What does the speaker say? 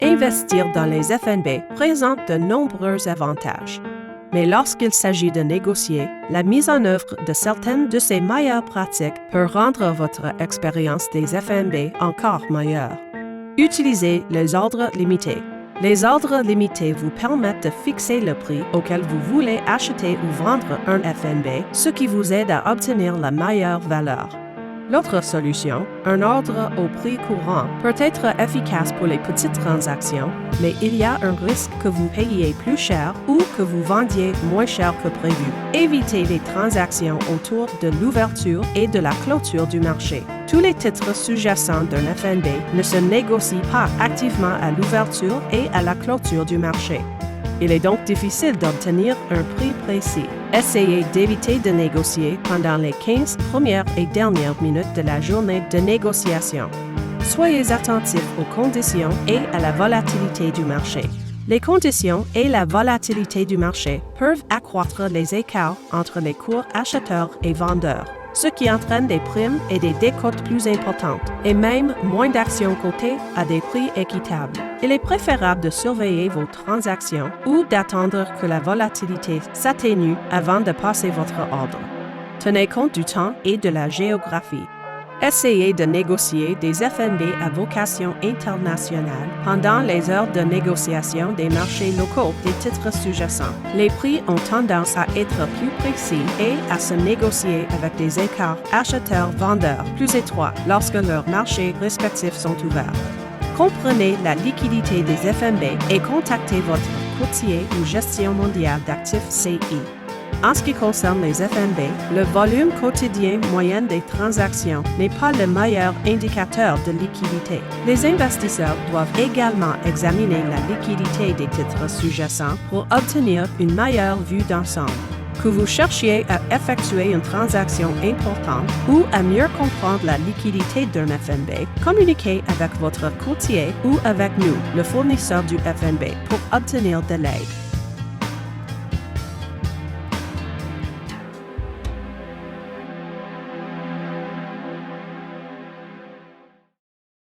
Investir dans les FNB présente de nombreux avantages. Mais lorsqu'il s'agit de négocier, la mise en œuvre de certaines de ces meilleures pratiques peut rendre votre expérience des FNB encore meilleure. Utilisez les ordres limités. Les ordres limités vous permettent de fixer le prix auquel vous voulez acheter ou vendre un FNB, ce qui vous aide à obtenir la meilleure valeur. L'autre solution, un ordre au prix courant, peut être efficace pour les petites transactions, mais il y a un risque que vous payiez plus cher ou que vous vendiez moins cher que prévu. Évitez les transactions autour de l'ouverture et de la clôture du marché. Tous les titres sous-jacents d'un FNB ne se négocient pas activement à l'ouverture et à la clôture du marché. Il est donc difficile d'obtenir un prix précis. Essayez d'éviter de négocier pendant les 15 premières et dernières minutes de la journée de négociation. Soyez attentifs aux conditions et à la volatilité du marché. Les conditions et la volatilité du marché peuvent accroître les écarts entre les cours acheteurs et vendeurs, ce qui entraîne des primes et des décotes plus importantes, et même moins d'actions cotées à des prix équitables. Il est préférable de surveiller vos transactions ou d'attendre que la volatilité s'atténue avant de passer votre ordre. Tenez compte du temps et de la géographie. Essayez de négocier des FNB à vocation internationale pendant les heures de négociation des marchés locaux des titres sous-jacents. Les prix ont tendance à être plus précis et à se négocier avec des écarts acheteurs-vendeurs plus étroits lorsque leurs marchés respectifs sont ouverts. Comprenez la liquidité des FNB et contactez votre courtier ou gestion mondiale d'actifs CI. En ce qui concerne les FNB, le volume quotidien moyen des transactions n'est pas le meilleur indicateur de liquidité. Les investisseurs doivent également examiner la liquidité des titres sous-jacents pour obtenir une meilleure vue d'ensemble. Que vous cherchiez à effectuer une transaction importante ou à mieux comprendre la liquidité d'un FNB, communiquez avec votre courtier ou avec nous, le fournisseur du FNB, pour obtenir de l'aide.